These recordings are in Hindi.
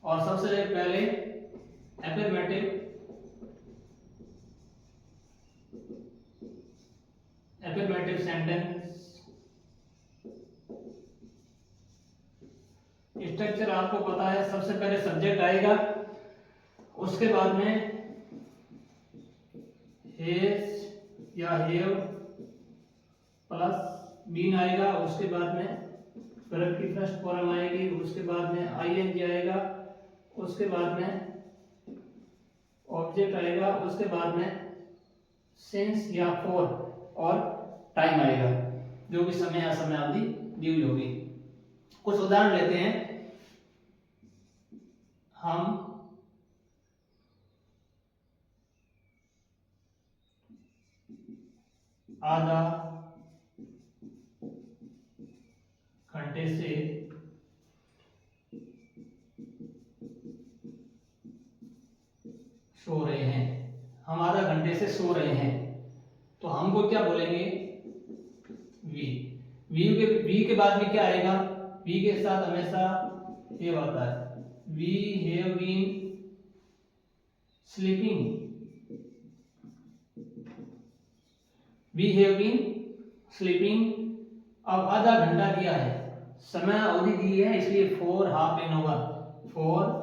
और सबसे पहले एफर्मेटिव सेंटेंस स्ट्रक्चर आपको पता है। सबसे पहले सब्जेक्ट आएगा, उसके बाद में हैज या हैव प्लस बीन आएगा, उसके बाद में वर्ब की फर्स्ट फॉर्म आएगी, उसके बाद में आईएनजी आएगा, उसके बाद में ऑब्जेक्ट आएगा, उसके बाद में सिंस या फॉर और टाइम आएगा, जो भी समय या समय अवधि दी हुई होगी। कुछ उदाहरण लेते हैं। हम आधा घंटे से सो रहे हैं। हम आधा घंटे से सो रहे हैं, तो हमको क्या बोलेंगे? वी के बाद में क्या आएगा? वी के साथ हमेशा ये आता है। We have been sleeping, we have been sleeping. अब आधा घंटा दिया है, समय अवधि दी है, इसलिए for half an hour, for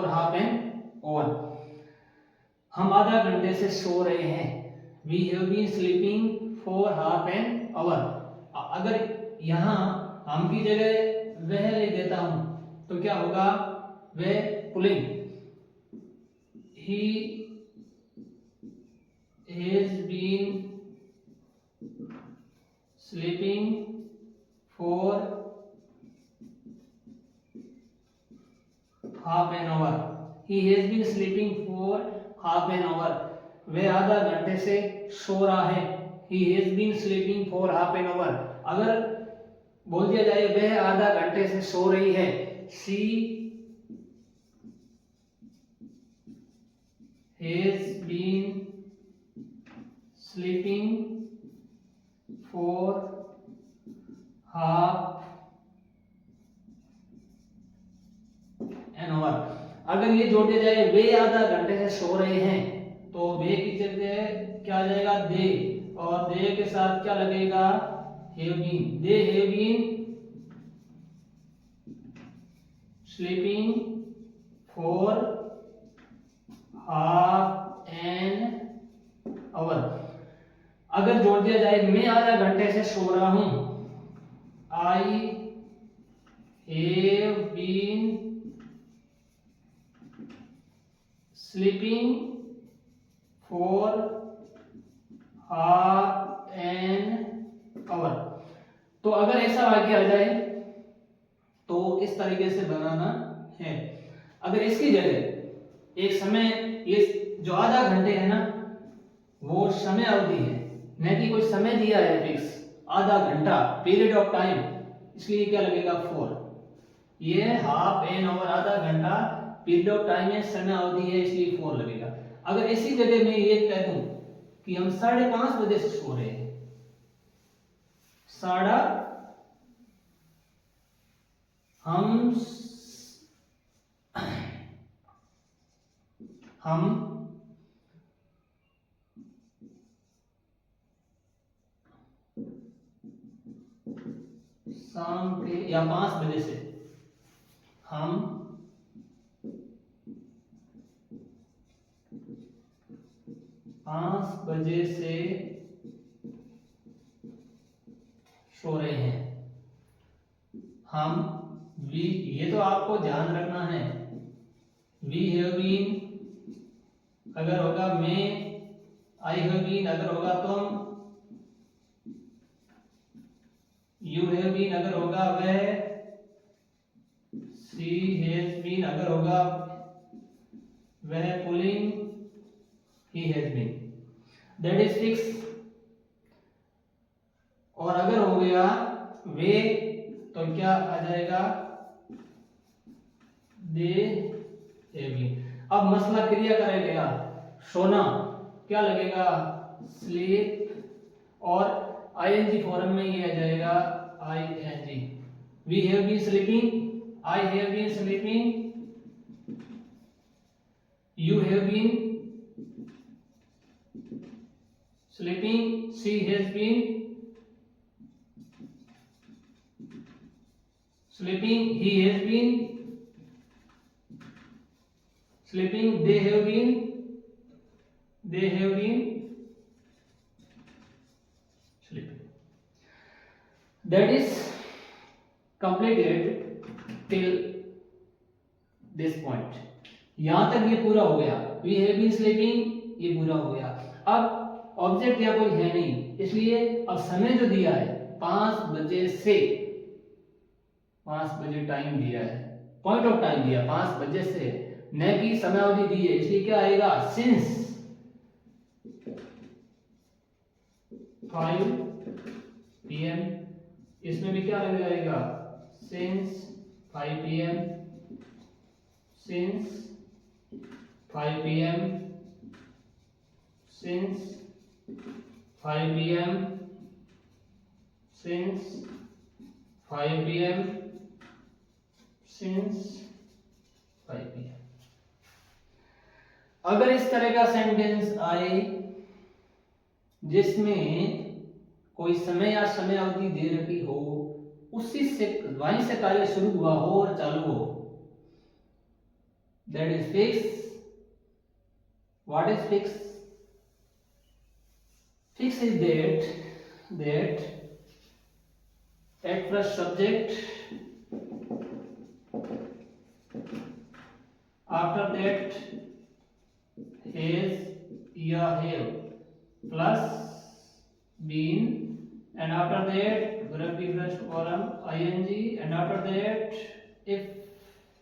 half an hour. हम आधा घंटे से सो रहे हैं, we have been sleeping for half an hour. अगर यहां हम की जगह वह ले देता हूं तो क्या होगा? वह पुलिंग, he has been sleeping for half an hour, he has been sleeping for half an hour. वह आधा घंटे से सो रहा है, he has been sleeping for half an hour। अगर बोल दिया जाए वह आधा घंटे से सो रही है, she has been sleeping for half an hour। अगर ये जोड़ दिया जाए वे आधा घंटे से सो रहे हैं, तो वे की जगह क्या आ जाएगा? दे, और दे के साथ क्या लगेगा? Have been. They have been sleeping for half an hour. अगर जोड़ दिया जाए मैं आधा घंटे से सो रहा हूं, I have been sleeping for half an hour. तो अगर ऐसा वाक्य आ जाए तो इस तरीके से बनाना है। अगर इसकी जगह एक समय, ये जो आधा घंटे है ना, वो समय अवधि है, न कि कोई समय दिया है फिक्स, आधा घंटा, पीरियड ऑफ टाइम, इसलिए क्या लगेगा? फॉर। ये हाफ एन आवर, आधा घंटा, पीरियड ऑफ टाइम है, समय अवधि है, इसलिए फॉर लगेगा। अगर इसी जगह मैं ये कह दूं कि हम 5:30 बजे से सो रहे हैं, हम शाम के या 5 बजे से, हम 5 बजे से सो रहे हैं। हम वी, ये तो आपको ध्यान रखना है, वी हैव बीन अगर होगा मैं, आई हैव बीन अगर होगा तुम, यू हैव बीन अगर होगा वह, शी हैज बीन अगर होगा वह pulling, he has been, that is fixed। और अगर हो गया वे तो क्या आ जाएगा? they have been। अब मसला क्रिया करेगा, सोना क्या लगेगा? sleep, और आईएनजी फॉर्म में ये आ जाएगा ing. We have been sleeping. I have been sleeping. You have been sleeping. She has been sleeping. He has been sleeping. They have been sleeping. That is completed till this point. यहां तक ये पूरा हो गया. We have been sleeping, ये पूरा हो गया. अब ऑब्जेक्ट या कोई है नहीं, इसलिए अब समय जो दिया है 5 बजे से 5 बजे टाइम दिया है, पॉइंट ऑफ टाइम दिया 5 बजे से, न कि समय अवधि दी है, इसलिए क्या आएगा सिंस 5 PM. इसमें भी क्या लग जाएगा since 5 PM, since 5 PM, since 5 PM, since 5 PM, since 5 PM. अगर इस तरह का सेंटेंस आए जिसमें कोई समय या समय अवधि दे रखी हो, उसी से वहीं से कार्य शुरू हुआ हो और चालू हो, that is fix. What is fix? Fix is that at first subject, after that has या have plus been, and after that verb be first column ing, and after that if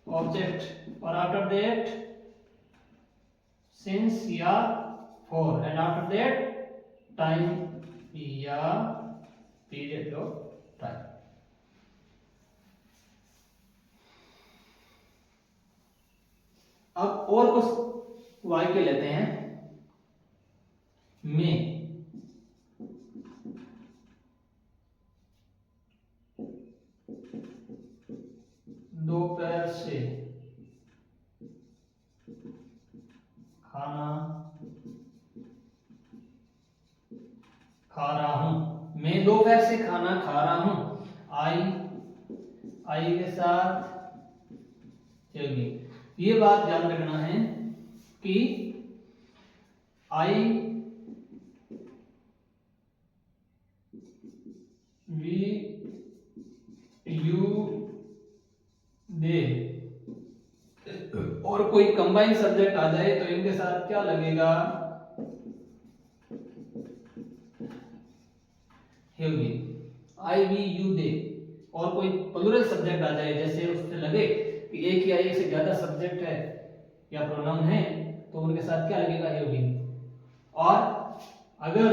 object, or after that since या for, and after that time या period of time. अब और कुछ वाक्य लेते हैं. में दोपहर से खाना खा रहा हूं. मैं दोपहर से खाना खा रहा हूं. आई के साथ चलिए ये बात ध्यान रखना है कि आई वी यू दे और कोई कंबाइन सब्जेक्ट आ जाए तो इनके साथ क्या लगेगा have been. I we you they और कोई प्लूरल सब्जेक्ट आ जाए, जैसे उससे लगे कि एक या एक से ज्यादा सब्जेक्ट है या प्रोनाउन है, तो उनके साथ क्या लगेगा हैव बीन. और अगर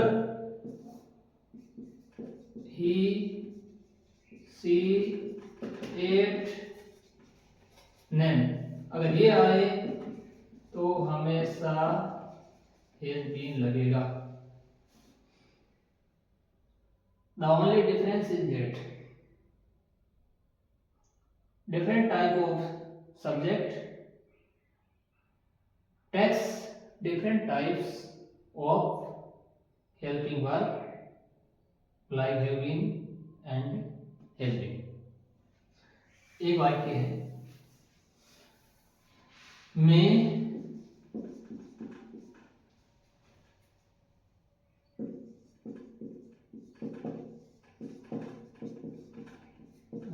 ही सी एट नेम अगर ये आए तो हमेशा हैज बीन लगेगा. The only difference is that different type of subject takes different types of helping verb like have been and has been. एक वाक्य है मैं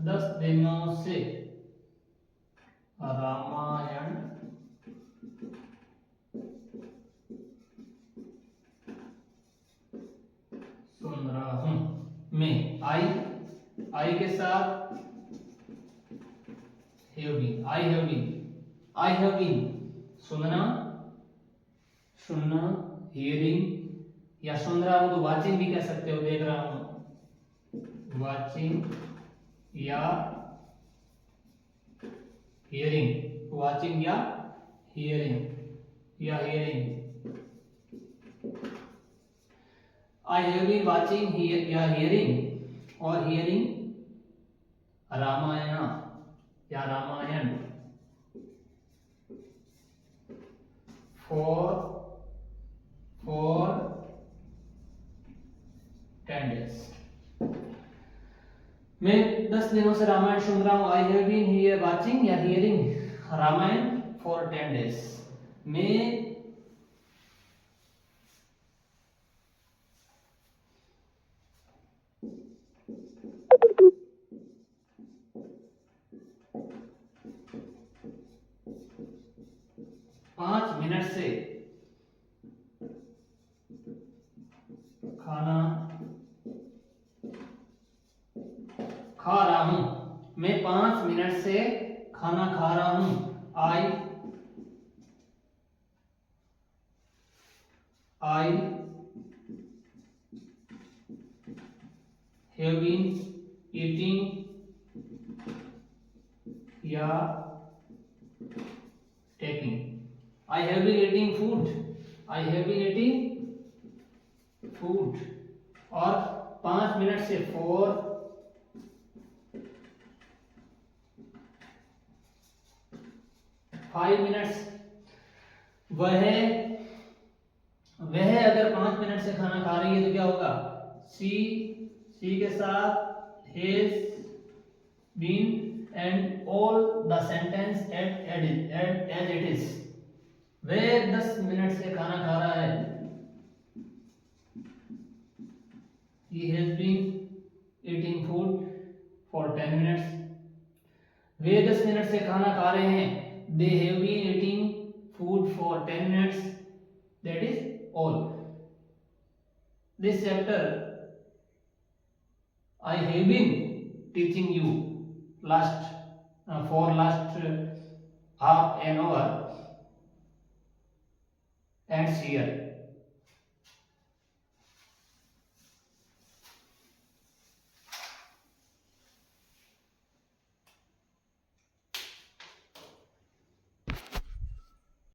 10 दिनों से रामायण सुन रहा हूं. मैं आई के साथ have been. I have been सुनना हियरिंग, या सुन रहा हूं तो वाचिंग भी कह सकते हो, देख रहा हूं वाचिंग, या हियरिंग वाचिंग या hearing I have been watching या हियरिंग, और हियरिंग रामायण या रामायण for 10 days। मैं 10 दिनों से रामायण सुन रहा हूँ। I have been hear watching या हियरिंग रामायण फॉर 10 डेज। मैं 5 मिनट से खाना खा रहा हूं। मैं 5 मिनट से खाना खा रहा हूं। आई हैव बीन ईटिंग या taking. I have been eating food. I have been eating food. और 5 मिनट से 5 मिनट्स। वह अगर 5 मिनट से खाना खा रही है तो क्या होगा? सी के साथ has been and all the sentence as it is. वह 10 मिनट से खाना खा रहा है। He has been eating food for 10 minutes। Way 10 minute से खाना खा रहे हैं। They have been eating food for 10 minutes। That is all। This chapter I have been teaching you for last half an hour and share।